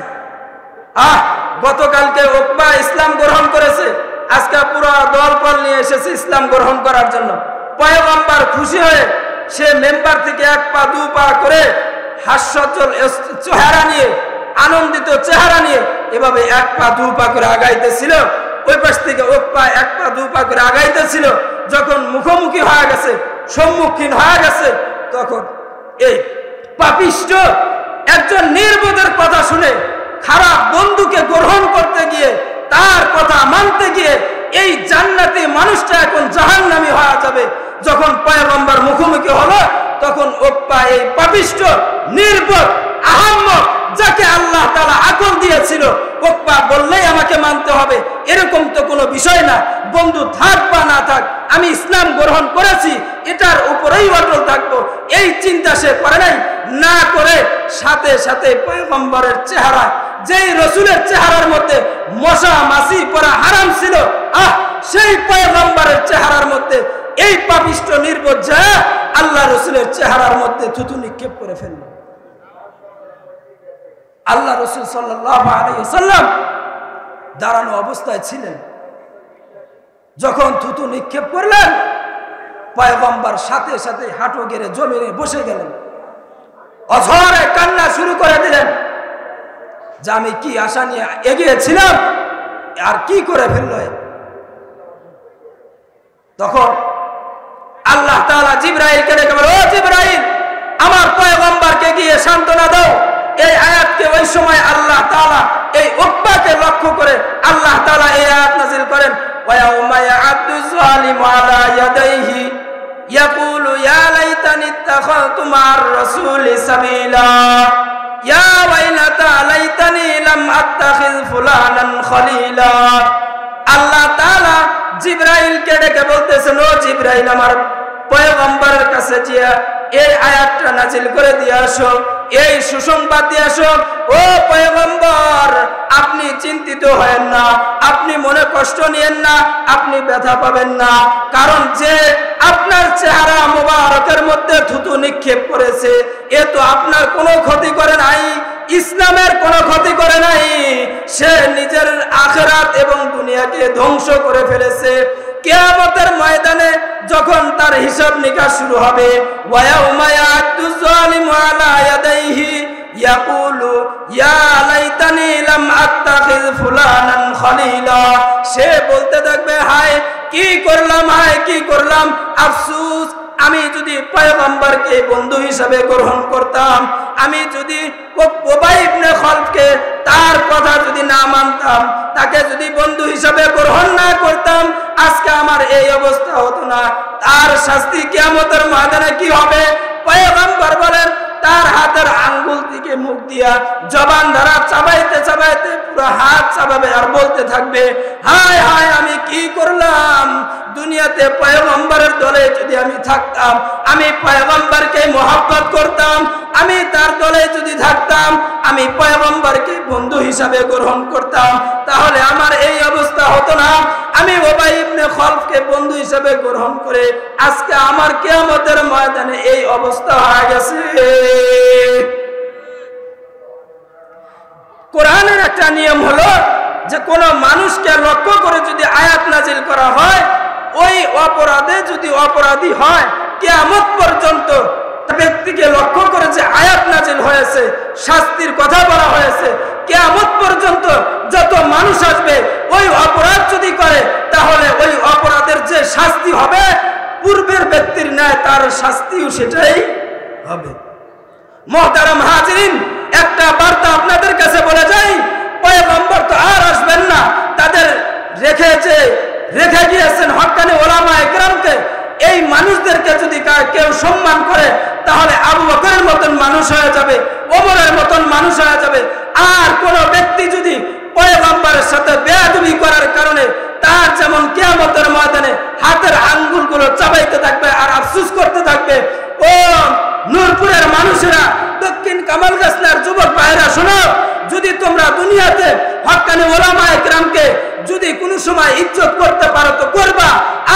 গতকালকে উকবা ইসলাম গ্রহণ করেছে, আজকে পুরো দলবল নিয়ে এসেছে ইসলাম গ্রহণ করার জন্য। পয়গম্বর খুশি হয়ে সে মেম্বার থেকে এক পা দু পা করে হাস্যোজ্জ্বল চেহারা নিয়ে, আনন্দিত চেহারা নিয়ে এভাবে এক পা দু পা করে আগাইতেছিল। ওই পাশ থেকে উকবা এক পা দু পা করে আগাইতেছিল। যখন মুখোমুখি হয়ে গেছে, সম্মুখীন হয়ে গেছে, তখন এই পাপিষ্ঠ একজন নির্বোধের কথা শুনে খারাপ বন্ধুকে গ্রহণ করতে গিয়ে, তার কথা মানতে গিয়ে এই জান্নাতি মানুষটা এখন জাহান্নামী হয়ে যাবে। যখন পয়গম্বর মুখোমুখি হলো, তখন উকবা এই পাপিষ্ঠ, নির্বোধ, আহাম্মক, যাকে আল্লাহ তাআলা আকল দিয়েছিল, উকবা বললেই আমাকে মানতে হবে এরকম তো কোনো বিষয় না। বন্ধু থাক বা না থাক, আমি ইসলাম গ্রহণ করেছি, এটার উপরেই অটল থাকবো, এই চিন্তা সে করে নাই। না করে সাথে সাথে পয়গম্বরের চেহারা, যেই রসুলের চেহারার মধ্যে মশা মাছি পড়া হারাম ছিল, সেই পয়গম্বরের চেহারার মধ্যে এই পাপিষ্ঠ নির্বোধা আল্লাহ রসুলের চেহারার মধ্যে থুতু নিক্ষেপ করে ফেলল। আল্লাহ রসুল সাল্লাল্লাহু আলাইহি ওয়াসাল্লাম দাঁড়ানো অবস্থায় ছিলেন, যখন থুতু নিক্ষেপ করলেন পয়গম্বর সাথে সাথে হাঁটু গেড়ে জমিনে বসে গেলেন, অঝরে কান্না শুরু করে দিলেন যে আমি কি আশা নিয়ে এগিয়েছিলাম আর কি করে ফেলল। তখন আল্লাহ তাআলা জিবরাইলকে ডেকে বলে, ও জিবরাইল, আমার পয়গম্বরকে গিয়ে সান্ত্বনা দাও। এই আয়াতকে ওই সময় আল্লাহ তাআলা এই উকবাকে লক্ষ্য করে আল্লাহ তাআলা এই আয়াত নাযিল করেন, ওয়া ইয়াউমা ইয়া'আদু যালিমু আলা ইয়াদাইহি ইয়াকুলু ইয়া লাইতানি ইত্তাখাযতু মা'আর রাসূলি সাবিলা ইয়া ওয়াইলাতা লাইতানি লাম আত্তাখিয ফুলানান খলিলা। আল্লাহ তাআলা জিবরাইলকে ডেকে বলতেছেন, ও জিবরাইল, আমার পয়গম্বরের কাছে গিয়ে এই আয়াতটা নাযিল করে দিয়ে আসো, এই সুসংবাদ দিয়ে আসো। ও পয়গম্বর, আপনি চিন্তিত হয়েন না, আপনি মনে কষ্ট নিয়েন না, আপনি ব্যথা পাবেন না, কারণ যে আপনার চেহারা মুবারকের মধ্যে থুতু নিক্ষেপ করেছে এ তো আপনার কোনো ক্ষতি করে নাই, ইসলামের কোনো ক্ষতি করে নাই, সে নিজের আখিরাত এবং দুনিয়াকে ধ্বংস করে ফেলেছে। কিয়ামতের ময়দানে যখন তার হিসাব নিকাশ শুরু হবে, ওয়া ইয়াউমা ইয়া'আদু যালিমু আলা ইয়াদাইহি ইয়াকুলু ইয়া লাইতানি লাম আত্তাখিয ফুলানান খলিলা, সে বলতে থাকবে, হায় কি করলাম, হায় কি করলাম, আফসোস, আমি যদি পয়গম্বরকে বন্ধু হিসেবে গ্রহণ করতাম, আমি যদি উবাই ইবনে খালফকে তার কথা যদি না মানতাম, তাকে যদি বন্ধু হিসেবে গ্রহণ না করতাম, আজকে আমার এই অবস্থা হতো না। তার শাস্তি কিয়ামতের ময়দানে কি হবে? পয়গম্বর বলেন, তার হাতের আঙ্গুল থেকে মুখ দিয়া জবান দ্বারা চাবাইতে চাবাইতে পুরো হাত চাবাবে আর বলতে থাকবে, হায় হায় আমি কি করলাম, দুনিয়াতে পয়গম্বরের দলে যদি আমি থাকতাম, আমি পয়গম্বরকে মহব্বত করতাম, আমি তার দলে যদি থাকতাম, আমি পয়গম্বরকে বন্ধু হিসাবে গ্রহণ করতাম, তাহলে আমার এই অবস্থা হতো না। আমি উবাই ইবনে খালফকে বন্ধু হিসাবে গ্রহণ করে আজকে আমার কিয়ামতের ময়দানে এই অবস্থা হয়ে গেছে। কোরআনের একটা নিয়ম হলো যে কোন মানুষকে লক্ষ্য করে যদি আয়াত নাজিল করা হয়, ওই অপরাধে যদি অপরাধী হয়, কিয়ামত পর্যন্ত ব্যক্তিকে লক্ষ্য করে যে আয়াত নাজিল হয়েছে, শাস্তির কথা বলা হয়েছে, কিয়ামত পর্যন্ত যত মানুষ আসবে ওই অপরাধ যদি করে, তাহলে ওই অপরাধের যে শাস্তি হবে পূর্বের ব্যক্তির ন্যায় তার শাস্তিও সেটাই হবে। মুহতারাম হাজিরিন, একটা বার্তা আপনাদের কাছে বলে যাই, পয়গম্বর তো আর আসবেন না, তাদের রেখে গিয়েছেন হক্কানি ওলামা ইকরামকে। এই মানুষদেরকে যদি কেউ সম্মান করে, তাহলে আবু বকরের মতন মানুষ হয়ে যাবে, ওমরের মতন মানুষ হয়ে যাবে। আর কোন ব্যক্তি যদি পয়গম্বরের সাথে বেয়াদবি করার কারণে তার যেমন কিয়ামতের ময়দানে হাতের আঙ্গুলগুলো চাবাইতে থাকবে আর আফসোস করতে থাকবে। ও নূরপুরের মানুষেরা, দক্ষিণ কামালগাছনার যুবক ভাইরা, শোনো, যদি তোমরা দুনিয়াতে হক্কানি ওলামা ইকরামকে যদি কোনো সময় ইজ্জত করতে পারো তো করবা,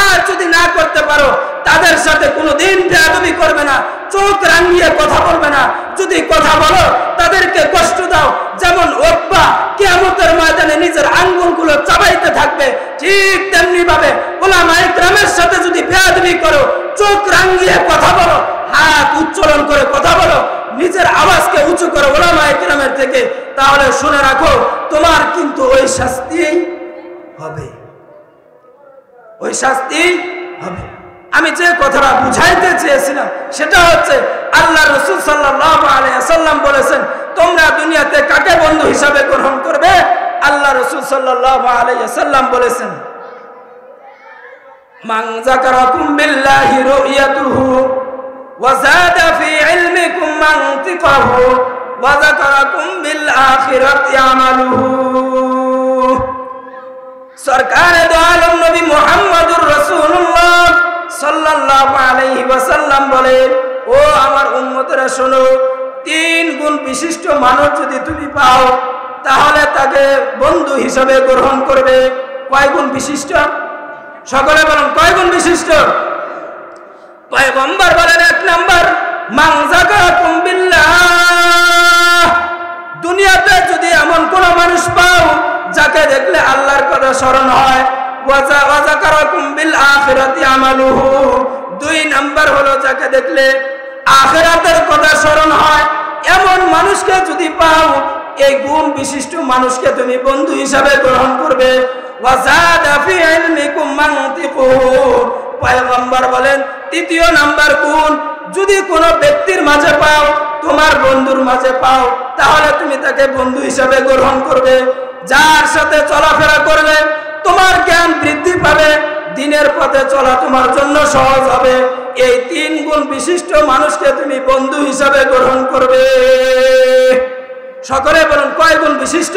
আর যদি না করতে পারো তাদের সাথে কোনোদিন বেয়াদবি করবে না, চোখ রাঙিয়ে কথা বলবে না। যদি কথা বলো তাদেরকে কষ্ট দাও, যেমন উকবা কিয়ামতের ময়দানে নিজের আঙ্গুলগুলো চাবাইতে থাকবে, ঠিক তেমনি ভাবে ওলামা ইকরামের সাথে যদি বেয়াদবি করো, চোখ রাঙিয়ে কথা বলো, হাত উচ্চারণ করে কথা বলো, নিজের আওয়াজকে উঁচু করো ওলামা ইকরামের থেকে, তাহলে শুনে রাখো তোমার কিন্তু ওই শাস্তি হবে, ওই শাস্তি হবে। আমি যে কথাটা বুঝাইতে চেয়েছিলাম সেটা হচ্ছে, আল্লাহ রাসূল সাল্লাল্লাহু আলাইহি ওয়াসাল্লাম বলেছেন, তোমরা দুনিয়াতে কাকে বন্ধু হিসাবে গ্রহণ করবে? আল্লাহ রাসূল সাল্লাল্লাহু আলাইহি ওয়াসাল্লাম বলেছেন, মান যাকারাকুম বিল্লাহি রুয়াতুহু ওয়া যাদা ফি ইলমিকুম মানতিকাহু ওয়া যাকারাকুম বিল আখিরাতি আমালুহু। সরকারে দো আলম নবী মুহাম্মদুর রাসূলুল্লাহ সাল্লাল্লাহু আলাইহি ওয়াসাল্লাম বলেন, ও আমার উম্মতেরা শোনো, 3 গুণ বিশিষ্ট মানুষ যদি তুমি পাও তাহলে তাকে বন্ধু হিসাবে গ্রহণ করবে। কয় গুণ বিশিষ্ট? সকলে বলেন কয় গুণ বিশিষ্ট? পয়গম্বর বলেন 1 নাম্বার, মান যাকারাকুম বিল্লাহ। দুনিয়াতে যদি এমন কোন মানুষ পাও যাকে দেখলে আল্লাহর কথা স্মরণ হয়, ওয়া যাকারাকুম বিল আখিরাতি আমালুহু। 2 নাম্বার হলো যাকে দেখলে আখিরাতের কথা স্মরণ হয়, এমন মানুষকে যদি পাও এই গুণ বিশিষ্ট মানুষকে তুমি বন্ধু হিসাবে গ্রহণ করবে। ওয়া যাদা ফি ইলমিকুম মানতিকুহু। পয়গম্বর বলেন 3য় নাম্বার গুণ, যদি কোনো ব্যক্তির মাঝে পাও, তোমার বন্ধুর মাঝে পাও, তাহলে তুমি তাকে বন্ধু হিসাবে গ্রহণ করবে। যার সাথে চলাফেরা করবে তোমার জ্ঞান বৃদ্ধি পাবে, দিনের পথে চলা তোমার জন্য সহজ হবে। এই 3 গুণ বিশিষ্ট মানুষকে তুমি বন্ধু হিসাবে গ্রহণ করবে। সকলে বলুন কয় গুণ বিশিষ্ট?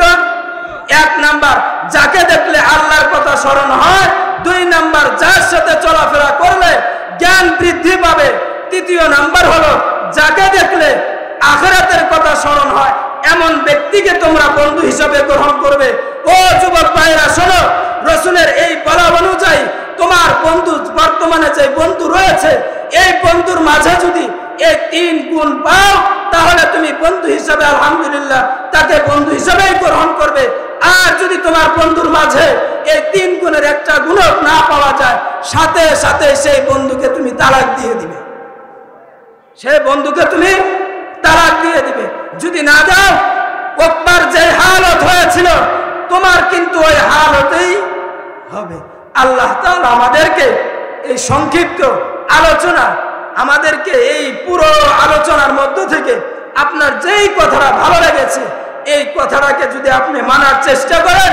1 নাম্বার, যাকে দেখলে আল্লাহর কথা স্মরণ হয়। 2 নাম্বার, যার সাথে চলাফেরা করলে জ্ঞান বৃদ্ধি পাবে। 3য় নাম্বার হলো যাকে দেখলে আখিরাতের কথা স্মরণ হয়, এমন ব্যক্তিকে তোমরা বন্ধু হিসাবে গ্রহণ করবে। ও যুবক ভাইরা শোনো, রাসূলের এই বলা অনুযায়ী তোমার বন্ধু, বর্তমানে যে বন্ধু রয়েছে, এই বন্ধুর মাঝে যদি এই 3 গুণ পাও তাহলে তুমি বন্ধু হিসাবে আলহামদুলিল্লাহ তাকে বন্ধু হিসাবেই গ্রহণ করবে। আর যদি তোমার বন্ধুর মাঝে এই 3 গুণের একটা গুণও না পাওয়া যায়, সাথে সাথে সেই বন্ধুকে তুমি তালাক দিয়ে দিবে। সেই বন্ধুকে তুমি তালাক দিয়ে দিবে। যদি না দাও, ওকবার যে হালত হয়েছিল তোমার কিন্তু ওই হালতেই হবে। আল্লাহ তাআলা আমাদেরকে এই সংক্ষিপ্ত আলোচনা, আমাদেরকে এই পুরো আলোচনার মধ্য থেকে আপনার যেই কথাটা ভালো লেগেছে এই কথাটাকে যদি আপনি মানার চেষ্টা করেন,